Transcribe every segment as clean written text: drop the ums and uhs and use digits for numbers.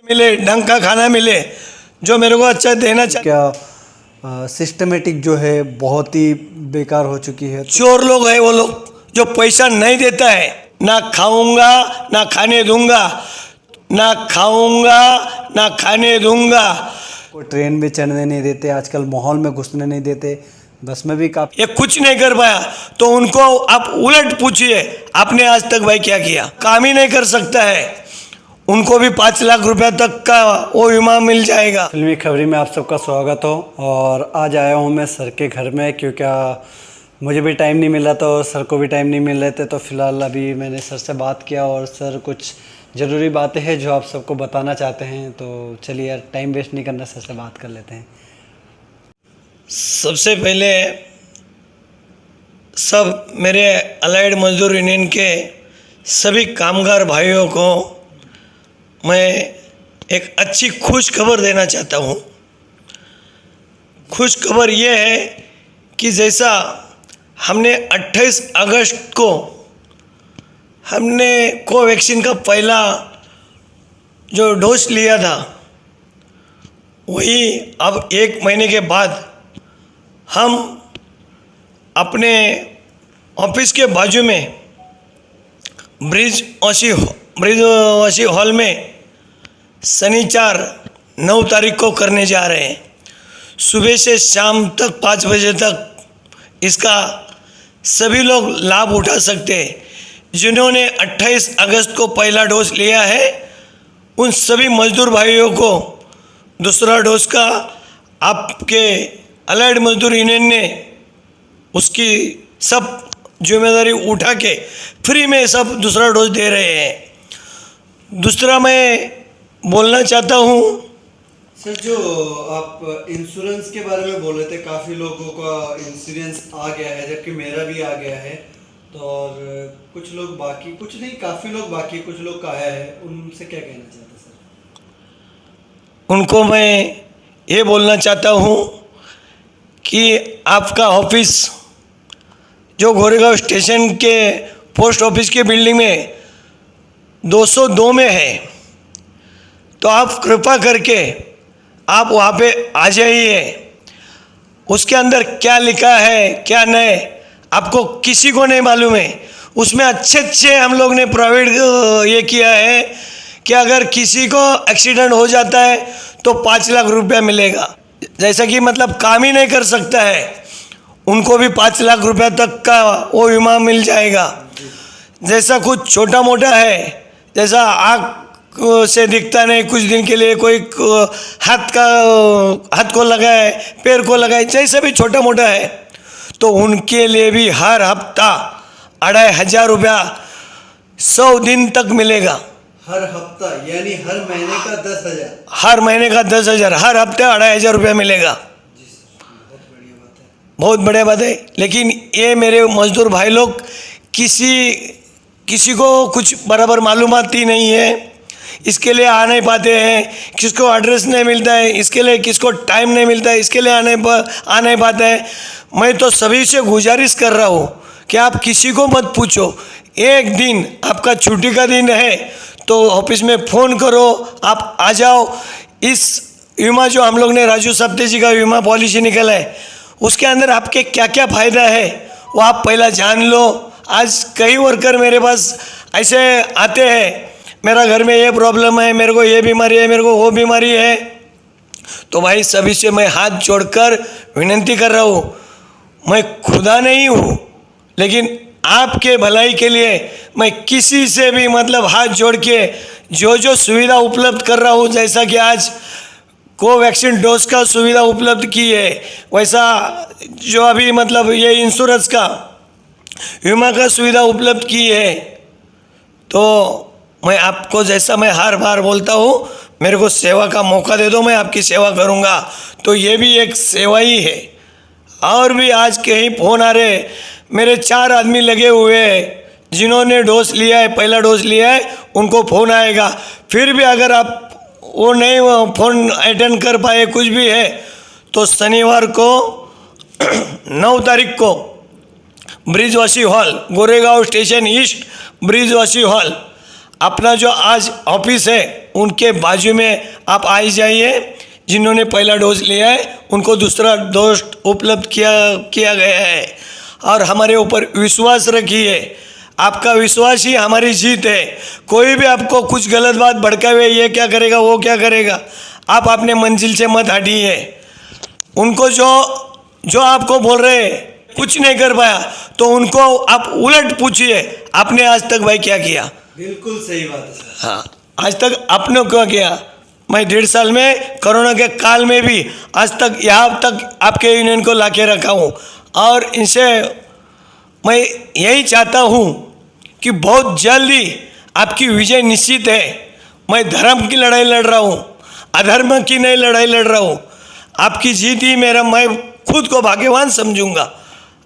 मिले, ढंग का खाना मिले, जो मेरे को अच्छा देना चाहिए। क्या सिस्टमेटिक जो है बहुत ही बेकार हो चुकी है। चोर लोग है वो लोग जो पैसा नहीं देता है, ना खाऊंगा ना खाने दूंगा, ना खाऊंगा ना खाने दूंगा। कोई ट्रेन में चढ़ने नहीं देते, आजकल माहौल में घुसने नहीं देते, बस में भी काफ़ी। ये कुछ नहीं कर पाया तो उनको आप उलट पूछिए, आपने आज तक भाई क्या किया? काम ही नहीं कर सकता है, उनको भी 5 लाख रुपया तक का वो बीमा मिल जाएगा। फिल्मी खबरी में आप सबका स्वागत हो। और आज आया हूँ मैं सर के घर में, क्योंकि मुझे भी टाइम नहीं मिला था और सर को भी टाइम नहीं मिल रहे थे। तो फिलहाल अभी मैंने सर से बात किया और सर कुछ ज़रूरी बातें हैं जो आप सबको बताना चाहते हैं। तो चलिए यार, टाइम वेस्ट नहीं करना, सर से बात कर लेते हैं। सबसे पहले सब मेरे अलाइड मजदूर यूनियन के सभी कामगार भाइयों को मैं एक अच्छी खुश खबर देना चाहता हूँ। खुश खबर ये है कि जैसा हमने 28 अगस्त को हमने कोवैक्सीन का पहला जो डोज लिया था, वही अब 1 महीने के बाद हम अपने ऑफिस के बाजू में ब्रिजवासी हॉल में शनिवार 9 तारीख को करने जा रहे हैं। सुबह से शाम तक 5 बजे तक इसका सभी लोग लाभ उठा सकते हैं। जिन्होंने 28 अगस्त को पहला डोज लिया है, उन सभी मजदूर भाइयों को दूसरा डोज का आपके अलाइड मजदूर यूनियन ने उसकी सब जिम्मेदारी उठा के फ्री में सब दूसरा डोज दे रहे हैं। दूसरा मैं बोलना चाहता हूँ सर, जो आप इंश्योरेंस के बारे में बोल रहे थे, काफ़ी लोगों का इंश्योरेंस आ गया है, जबकि मेरा भी आ गया है। तो और कुछ लोग बाकी, कुछ नहीं, काफ़ी लोग बाकी, कुछ लोग का आया है, उनसे क्या कहना चाहते हैं सर? उनको मैं ये बोलना चाहता हूँ कि आपका ऑफिस जो गोरेगांव स्टेशन के पोस्ट ऑफिस के बिल्डिंग में 202 में है, तो आप कृपा करके आप वहाँ पे आ जाइए। उसके अंदर क्या लिखा है क्या नहीं आपको किसी को नहीं मालूम है। उसमें अच्छे हम लोग ने प्रोवाइड ये किया है कि अगर किसी को एक्सीडेंट हो जाता है तो 5 लाख रुपया मिलेगा। जैसा कि मतलब काम ही नहीं कर सकता है, उनको भी 5 लाख रुपया तक का वो बीमा मिल जाएगा। जैसा कुछ छोटा मोटा है, जैसा आँख से दिखता नहीं, कुछ दिन के लिए कोई हाथ को लगाए, पैर को लगाए, जैसा भी छोटा मोटा है, तो उनके लिए भी हर हफ्ता 2500 रुपया 100 दिन तक मिलेगा। हर हफ्ता यानी हर महीने का 10,000? हर महीने का 10,000, हर हफ्ते 2500 रुपया मिलेगा। जी सर, बहुत बढ़िया बात है। बहुत बढ़िया बात है। लेकिन ये मेरे मजदूर भाई लोग किसी को कुछ बराबर मालूमात ही नहीं है, इसके लिए आ नहीं पाते हैं, किसको एड्रेस नहीं मिलता है, इसके लिए किसको टाइम नहीं मिलता है, इसके लिए आ नहीं पाता है। मैं तो सभी से गुजारिश कर रहा हूँ कि आप किसी को मत पूछो। एक दिन आपका छुट्टी का दिन है तो ऑफिस में फ़ोन करो, आप आ जाओ। इस बीमा जो हम लोग ने राजू सप्ते जी का बीमा पॉलिसी निकाला है, उसके अंदर आपके क्या क्या फ़ायदा है वो आप पहला जान लो। आज कई वर्कर मेरे पास ऐसे आते हैं, मेरा घर में ये प्रॉब्लम है, मेरे को ये बीमारी है, मेरे को वो बीमारी है। तो भाई सभी से मैं हाथ जोड़कर विनती कर रहा हूँ, मैं खुदा नहीं हूँ, लेकिन आपके भलाई के लिए मैं किसी से भी मतलब हाथ जोड़ के जो सुविधा उपलब्ध कर रहा हूँ, जैसा कि आज कोवैक्सीन डोज का सुविधा उपलब्ध की है, वैसा जो अभी मतलब ये इंश्योरेंस का बीमा का सुविधा उपलब्ध की है। तो मैं आपको जैसा मैं हर बार बोलता हूँ, मेरे को सेवा का मौका दे दो, मैं आपकी सेवा करूँगा। तो ये भी एक सेवा ही है। और भी आज कहीं फ़ोन आ रहे, मेरे 4 आदमी लगे हुए हैं जिन्होंने डोज लिया है, पहला डोज लिया है, उनको फ़ोन आएगा। फिर भी अगर आप वो नहीं फ़ोन अटेंड कर पाए, कुछ भी है, तो शनिवार को 9 तारीख को Brijwasi hall, Goregaon station east Brijwasi hall, अपना जो आज ऑफिस है उनके बाजू में आप आ जाइए। जिन्होंने पहला डोज लिया है उनको दूसरा डोज उपलब्ध किया गया है। और हमारे ऊपर विश्वास रखिए, आपका विश्वास ही हमारी जीत है। कोई भी आपको कुछ गलत बात भड़कावे, ये क्या करेगा वो क्या करेगा, आप अपने मंजिल से मत हटिए। उनको जो आपको बोल रहे हैं कुछ नहीं कर पाया तो उनको आप उलट पूछिए, आपने आज तक भाई क्या किया। बिल्कुल सही बात है सर। हाँ, आज तक आपने क्या किया। मैं 1.5 साल में कोरोना के काल में भी आज तक यहाँ तक आपके यूनियन को लाके रखा हूँ। और इनसे मैं यही चाहता हूँ कि बहुत जल्दी आपकी विजय निश्चित है। मैं धर्म की लड़ाई लड़ रहा हूँ, अधर्म की नहीं लड़ाई लड़ रहा हूँ। आपकी जीत ही मैं खुद को भाग्यवान समझूंगा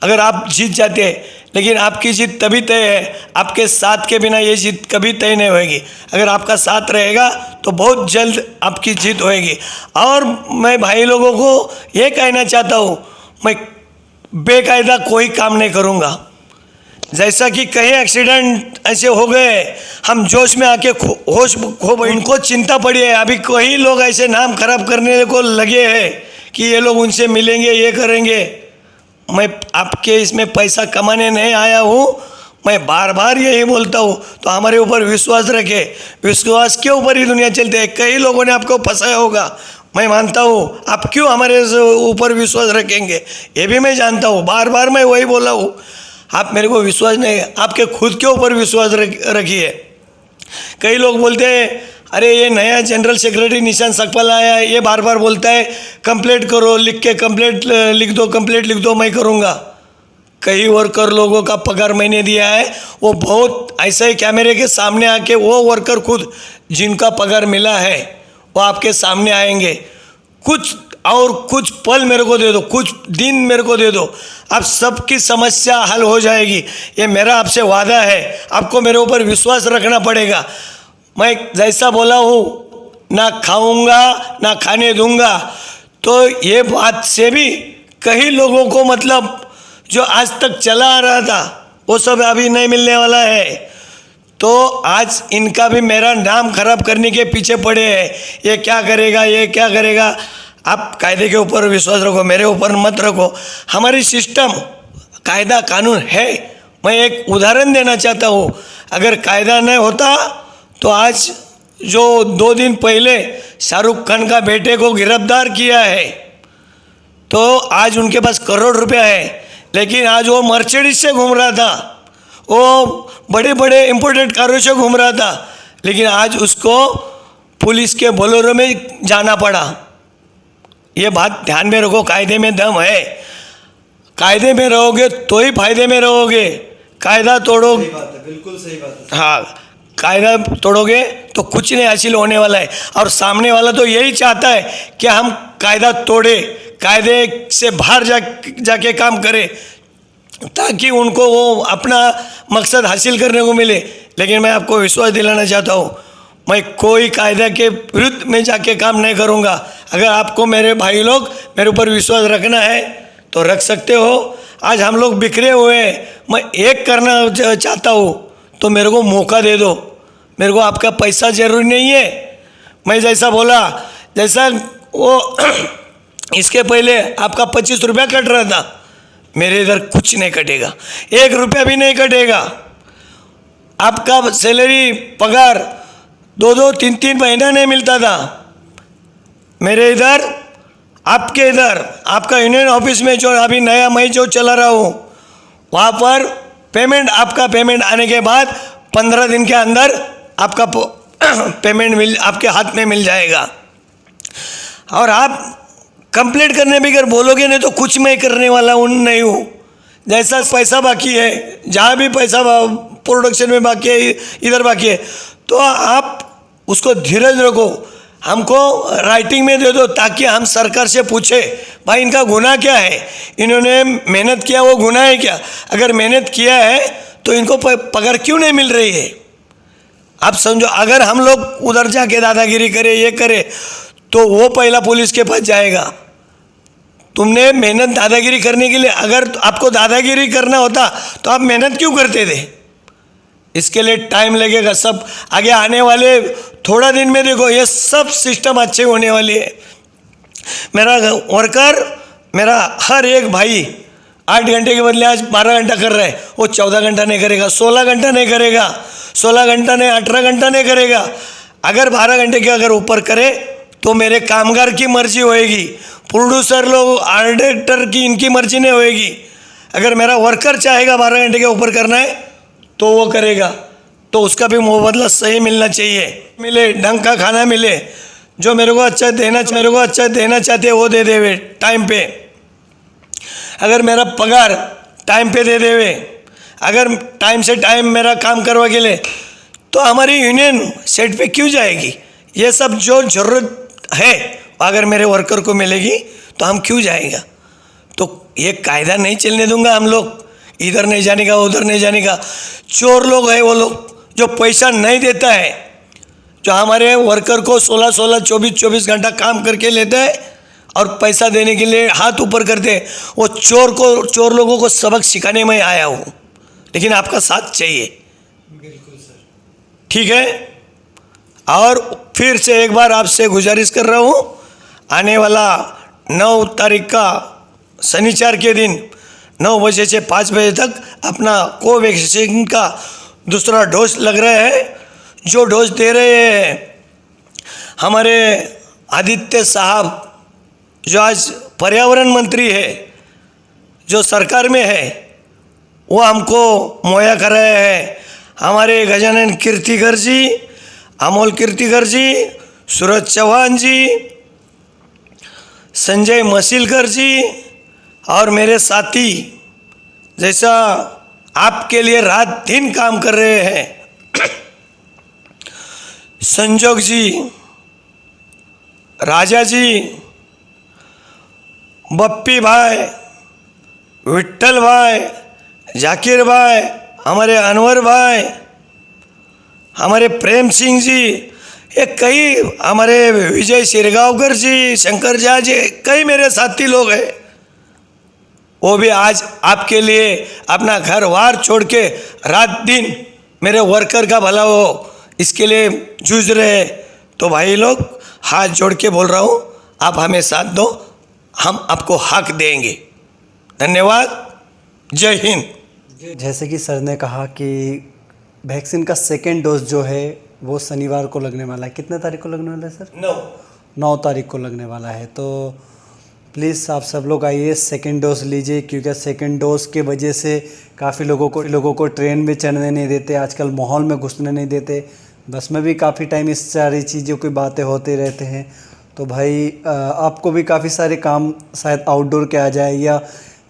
अगर आप जीत जाते हैं। लेकिन आपकी जीत तभी तय है, आपके साथ के बिना ये जीत कभी तय नहीं होएगी। अगर आपका साथ रहेगा तो बहुत जल्द आपकी जीत होएगी। और मैं भाई लोगों को ये कहना चाहता हूँ, मैं बेकायदा कोई काम नहीं करूँगा। जैसा कि कई एक्सीडेंट ऐसे हो गए, हम जोश में आके होश खो गए, उनको चिंता पड़ी है। अभी कई लोग ऐसे नाम खराब करने को लगे हैं कि ये लोग उनसे मिलेंगे, ये करेंगे। मैं आपके इसमें पैसा कमाने नहीं आया हूँ, मैं बार बार यही बोलता हूँ। तो हमारे ऊपर विश्वास रखे, विश्वास के ऊपर ही दुनिया चलती है। कई लोगों ने आपको फंसाया होगा, मैं मानता हूँ। आप क्यों हमारे ऊपर विश्वास रखेंगे ये भी मैं जानता हूँ। बार बार मैं वही बोला हूँ, आप मेरे को विश्वास नहीं, आपके खुद के ऊपर विश्वास रखिए। कई लोग बोलते हैं अरे ये नया जनरल सेक्रेटरी निशान सकपाल आया है, ये बार बार बोलता है कंप्लेंट करो, लिख के कंप्लेंट लिख दो, कंप्लेंट लिख दो, मैं करूँगा। कई वर्कर लोगों का पगार मैंने दिया है, वो बहुत ऐसा ही कैमरे के सामने आके वो वर्कर खुद जिनका पगार मिला है वो आपके सामने आएंगे। कुछ पल मेरे को दे दो, कुछ दिन मेरे को दे दो, आप सबकी समस्या हल हो जाएगी। ये मेरा आपसे वादा है, आपको मेरे ऊपर विश्वास रखना पड़ेगा। मैं जैसा बोला हूँ, ना खाऊंगा ना खाने दूंगा। तो ये बात से भी कई लोगों को मतलब जो आज तक चला आ रहा था वो सब अभी नहीं मिलने वाला है। तो आज इनका भी मेरा नाम खराब करने के पीछे पड़े हैं, ये क्या करेगा, ये क्या करेगा। आप कायदे के ऊपर विश्वास रखो, मेरे ऊपर मत रखो। हमारी सिस्टम कायदा कानून है। मैं एक उदाहरण देना चाहता हूँ, अगर कायदा नहीं होता तो आज जो 2 दिन पहले शाहरुख खान का बेटे को गिरफ्तार किया है तो आज उनके पास करोड़ रुपया है, लेकिन आज वो मर्सिडीज से घूम रहा था, वो बड़े बड़े इम्पोर्टेड कारों से घूम रहा था, लेकिन आज उसको पुलिस के बोलेरो में जाना पड़ा। ये बात ध्यान में रखो, कायदे में दम है। कायदे में रहोगे तो ही फायदे में रहोगे। कायदा तोड़ो, सही बात है, बिल्कुल सही बात है। हाँ, कायदा तोड़ोगे तो कुछ नहीं हासिल होने वाला है। और सामने वाला तो यही चाहता है कि हम कायदा तोड़े, कायदे से बाहर जाके काम करें ताकि उनको वो अपना मकसद हासिल करने को मिले। लेकिन मैं आपको विश्वास दिलाना चाहता हूँ, मैं कोई कायदा के विरुद्ध में जाके काम नहीं करूँगा। अगर आपको मेरे भाई लोग मेरे ऊपर विश्वास रखना है तो रख सकते हो। आज हम लोग बिखरे हुए हैं, मैं एक करना चाहता हूँ तो मेरे को मौका दे दो। मेरे को आपका पैसा ज़रूरी नहीं है। मैं जैसा बोला, जैसा वो इसके पहले आपका 25 रुपया कट रहा था, मेरे इधर कुछ नहीं कटेगा, 1 रुपया भी नहीं कटेगा। आपका सैलरी पगार 2-2, 3-3 महीना नहीं मिलता था। मेरे इधर, आपके इधर, आपका यूनियन ऑफिस में जो अभी नया मैं जो चला रहा हूँ, वहाँ पर पेमेंट, आपका पेमेंट आने के बाद 15 दिन के अंदर आपका पेमेंट आपके हाथ में मिल जाएगा। और आप कंप्लीट करने भी अगर बोलोगे नहीं तो कुछ मैं करने वाला हूँ नहीं हूँ। जैसा पैसा बाकी है, जहाँ भी पैसा प्रोडक्शन में बाकी है, इधर बाकी है, तो आप उसको धीरज रखो, हमको राइटिंग में दे दो ताकि हम सरकार से पूछे भाई इनका गुनाह क्या है, इन्होंने मेहनत किया वो गुनाह है क्या। अगर मेहनत किया है तो इनको पगार क्यों नहीं मिल रही है। आप समझो, अगर हम लोग उधर जाके दादागिरी करें, ये करें, तो वो पहला पुलिस के पास जाएगा। तुमने मेहनत दादागिरी करने के लिए, अगर आपको दादागिरी करना होता तो आप मेहनत क्यों करते थे। इसके लिए टाइम लगेगा। सब आगे आने वाले थोड़ा दिन में देखो ये सब सिस्टम अच्छे होने वाली है। मेरा वर्कर, मेरा हर एक भाई 8 घंटे के बदले आज 12 घंटा कर रहा है, वो 14 घंटा नहीं करेगा, 16 घंटा नहीं करेगा, 16 घंटा नहीं 18 घंटा नहीं करेगा। अगर 12 घंटे के अगर ऊपर करे तो मेरे कामगार की मर्जी होएगी, प्रोड्यूसर लोग, ऑडिटर की इनकी मर्जी नहीं होएगी। अगर मेरा वर्कर चाहेगा 12 घंटे के ऊपर करना है तो वो करेगा, तो उसका भी मुआवजा सही मिलना चाहिए, मिले, ढंग का खाना मिले, जो मेरे को अच्छा देना चाहते हैं वो दे देवे टाइम पे। अगर मेरा पगार टाइम पे दे देवे, अगर टाइम से टाइम मेरा काम करवा के ले, तो हमारी यूनियन सेट पे क्यों जाएगी? ये सब जो ज़रूरत है अगर मेरे वर्कर को मिलेगी तो हम क्यों जाएगा? तो ये कायदा नहीं चलने दूंगा हम लोग, इधर नहीं जाने का उधर नहीं जाने का। चोर लोग है वो लोग जो पैसा नहीं देता है, जो हमारे वर्कर को 16-16, 24-24 घंटा काम करके लेता है और पैसा देने के लिए हाथ ऊपर करते हैं। वो चोर लोगों को सबक सिखाने में आया हूँ, लेकिन आपका साथ चाहिए। बिल्कुल सर। ठीक है। और फिर से एक बार आपसे गुजारिश कर रहा हूँ, आने वाला 9 तारीख का शनिवार के दिन 9 बजे से 5 बजे तक अपना कोवैक्सीन का दूसरा डोज लग रहा है। जो डोज दे रहे हैं हमारे आदित्य साहब, जो आज पर्यावरण मंत्री है, जो सरकार में है, वो हमको मुहैया कर रहे हैं। हमारे गजानन कीर्तिकर जी, अमोल कीर्तिकर जी, सूरज चौहान जी, संजय मसीलकर जी और मेरे साथी जैसा आपके लिए रात दिन काम कर रहे हैं, संजोग जी, राजा जी, बप्पी भाई, विट्ठल भाई, जाकिर भाई, हमारे अनवर भाई, हमारे प्रेम सिंह जी, ये कई हमारे विजय शिरगांवकर जी, शंकर झा जी, कई मेरे साथी लोग हैं। वो भी आज आपके लिए अपना घर वार छोड़ के रात दिन मेरे वर्कर का भला हो इसके लिए जूझ रहे। तो भाई लोग हाथ जोड़ के बोल रहा हूँ, आप हमें साथ दो, हम आपको हक देंगे। धन्यवाद। जय हिंद। जैसे कि सर ने कहा कि वैक्सीन का सेकेंड डोज जो है वो शनिवार को लगने वाला है। कितने तारीख को लगने वाला है सर? 9 तारीख को लगने वाला है। तो प्लीज़ आप सब लोग आइए, सेकेंड डोज लीजिए, क्योंकि सेकेंड डोज के वजह से काफ़ी लोगों को ट्रेन में चढ़ने नहीं देते, आजकल माहौल में घुसने नहीं देते, बस में भी काफ़ी टाइम इस सारी चीज़ों की बातें होते रहते हैं। तो भाई आपको भी काफ़ी सारे काम शायद आउटडोर के आ जाए या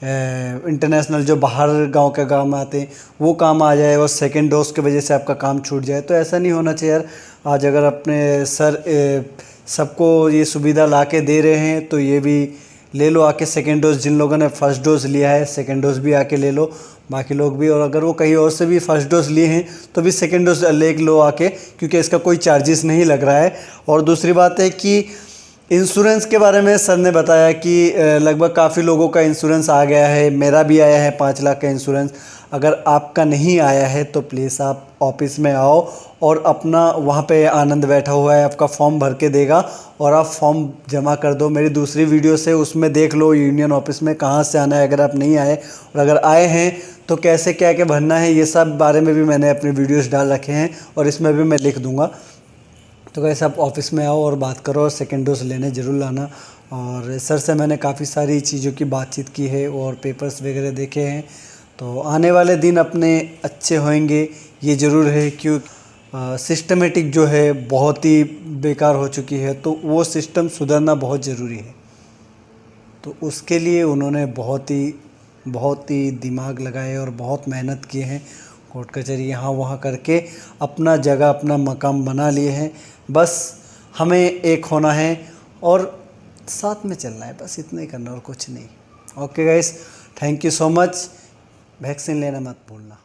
इंटरनेशनल जो बाहर गांव के काम आते हैं वो काम आ जाए और सेकेंड डोज की वजह से आपका काम छूट जाए। तो ऐसा नहीं होना चाहिए यार। आज अगर अपने सर सबको ये सुविधा ला के दे रहे हैं तो ये भी ले लो आके सेकेंड डोज। जिन लोगों ने फर्स्ट डोज लिया है सेकेंड डोज भी आके ले लो, बाकी लोग भी। और अगर वो कहीं और से भी फर्स्ट डोज लिए हैं तो भी सेकेंड डोज ले लो आके, क्योंकि इसका कोई चार्जेस नहीं लग रहा है। और दूसरी बात है कि इंश्योरेंस के बारे में सर ने बताया कि लगभग काफ़ी लोगों का इंश्योरेंस आ गया है, मेरा भी आया है 5 लाख का इंश्योरेंस। अगर आपका नहीं आया है तो प्लीज़ आप ऑफिस में आओ और अपना वहाँ पे आनंद बैठा हुआ है, आपका फॉर्म भर के देगा और आप फॉर्म जमा कर दो। मेरी दूसरी वीडियो से उसमें देख लो यूनियन ऑफिस में कहाँ से आना है अगर आप नहीं आए, और अगर आए हैं तो कैसे क्या क्या भरना है, ये सब बारे में भी मैंने अपने वीडियोस डाल रखे हैं और इसमें भी मैं लिख दूँगा। तो कैसे आप ऑफिस में आओ और बात करो और सेकेंड डोज लेने ज़रूर लाना। और सर से मैंने काफ़ी सारी चीज़ों की बातचीत की है और पेपर्स वगैरह देखे हैं। तो आने वाले दिन अपने अच्छे होंगे ये ज़रूर है, क्योंकि सिस्टमेटिक जो है बहुत ही बेकार हो चुकी है, तो वो सिस्टम सुधरना बहुत ज़रूरी है। तो उसके लिए उन्होंने बहुत ही दिमाग लगाए और बहुत मेहनत किए हैं, कोर्ट कचहरी यहाँ वहाँ करके अपना जगह अपना मकाम बना लिए हैं। बस हमें एक होना है और साथ में चलना है, बस इतना ही करना और कुछ नहीं। Okay guys, thank you so much. Vaccine लेना मत भूलना।